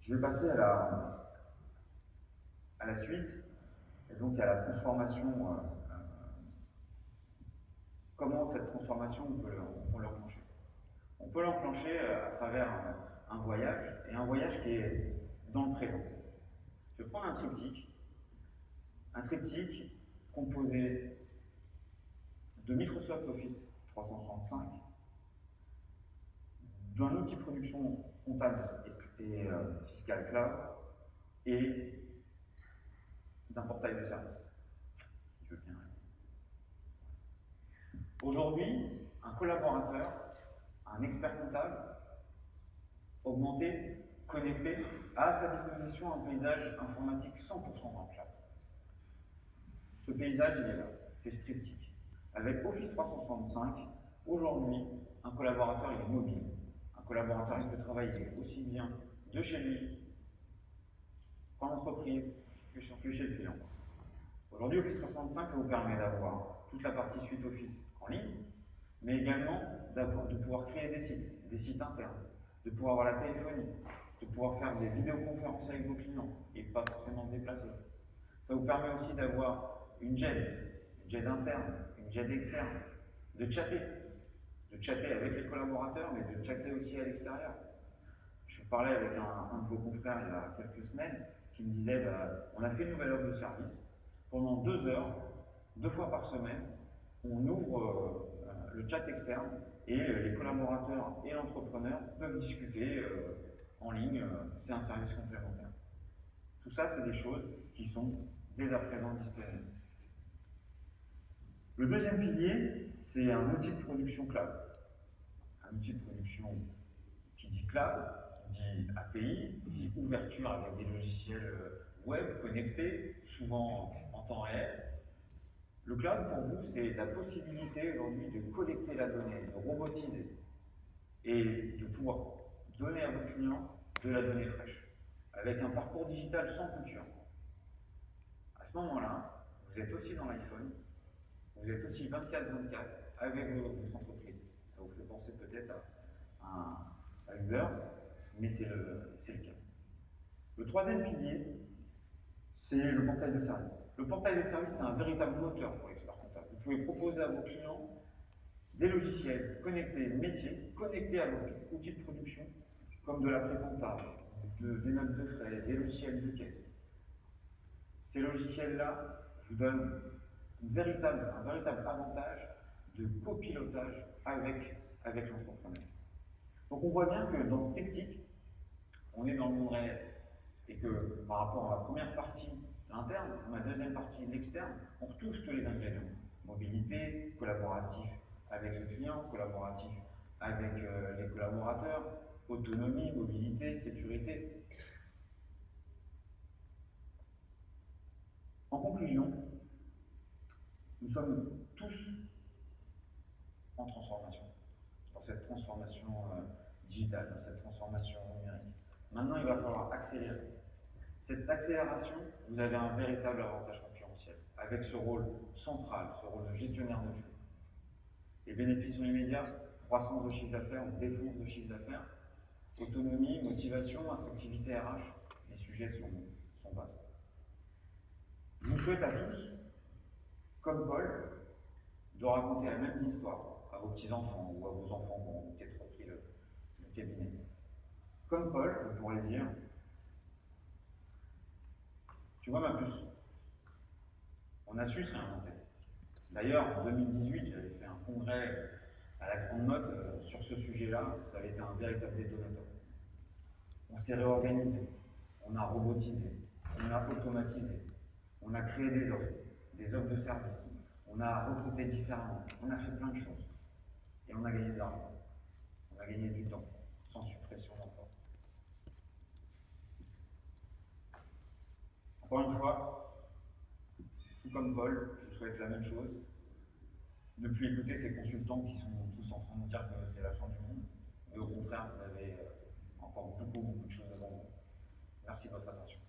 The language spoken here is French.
Je vais passer à la suite, et donc à la transformation. Comment cette transformation on peut l'enclencher? On peut l'enclencher à travers un voyage, et un voyage qui est dans le présent. Je vais prendre un triptyque composé de Microsoft Office 365, d'un outil de production comptable et fiscal cloud, et d'un portail de service. Si je veux bien. Aujourd'hui, un collaborateur, un expert comptable, augmenté, connecté, a à sa disposition un paysage informatique 100% dans le cloud. Ce paysage, il est là, c'est Striptease. Avec Office 365, aujourd'hui, un collaborateur il est mobile. Un collaborateur il peut travailler aussi bien de chez lui qu'en entreprise, que chez le client. Aujourd'hui, Office 365, ça vous permet d'avoir toute la partie suite Office en ligne, mais également de pouvoir créer des sites internes, de pouvoir avoir la téléphonie, de pouvoir faire des vidéoconférences avec vos clients et pas forcément se déplacer. Ça vous permet aussi d'avoir une JED interne, une JED externe, de chatter avec les collaborateurs, mais de chatter aussi à l'extérieur. Je parlais avec un de vos confrères il y a quelques semaines qui me disait on a fait une nouvelle offre de service. Pendant 2 heures, 2 fois par semaine, on ouvre le chat externe et les collaborateurs et l'entrepreneur peuvent discuter en ligne. C'est un service complémentaire. Tout ça, c'est des choses qui sont dès à présent disponibles. Le deuxième pilier, c'est un outil de production cloud. Un outil de production qui dit cloud, dit API, dit ouverture avec des logiciels web connectés, souvent en temps réel. Le cloud, pour vous, c'est la possibilité aujourd'hui de collecter la donnée, de robotiser et de pouvoir donner à vos clients de la donnée fraîche, avec un parcours digital sans couture. À ce moment-là, vous êtes aussi dans l'iPhone, vous êtes aussi 24/24 avec votre entreprise. Ça vous fait penser peut-être à Uber, mais c'est le cas. Le troisième pilier, c'est le portail de service. Le portail de service, c'est un véritable moteur pour l'expert comptable. Vous pouvez proposer à vos clients des logiciels connectés métiers, connectés à votre outil de production, comme de la pré-comptable, des notes de frais, des logiciels de caisse. Ces logiciels-là vous donnent un véritable avantage de copilotage avec l'entrepreneur. Donc on voit bien que dans ce triptyque, on est dans le monde réel. Et que par rapport à la première partie, l'interne, ma deuxième partie, l'externe, on retrouve tous les ingrédients. Mobilité, collaboratif avec le client, collaboratif avec les collaborateurs, autonomie, mobilité, sécurité. En conclusion, nous sommes tous en transformation, dans cette transformation digitale, dans cette transformation numérique. Maintenant, il va falloir accélérer. Cette accélération, vous avez un véritable avantage concurrentiel, avec ce rôle central, ce rôle de gestionnaire de flux. Les bénéfices sont immédiats, croissance de chiffre d'affaires ou défense de chiffre d'affaires, autonomie, motivation, attractivité RH, les sujets sont vastes. Je vous souhaite à tous, comme Paul, de raconter la même histoire à vos petits-enfants ou à vos enfants qui ont peut-être repris le cabinet. Comme Paul, vous pourrez dire, tu vois ma puce, on a su se réinventer. D'ailleurs, en 2018, j'avais fait un congrès à la Grande Motte sur ce sujet-là, ça avait été un véritable détonateur. On s'est réorganisé, on a robotisé, on a automatisé, on a créé des offres de services, on a recruté différemment, on a fait plein de choses. Et on a gagné de l'argent, on a gagné du temps, sans suppression d'emploi. Encore une fois, tout comme Paul, je vous souhaite la même chose. Ne plus écouter ces consultants qui sont tous en train de dire que c'est la fin du monde. Mais au contraire, vous avez encore beaucoup de choses devant vous. Merci de votre attention.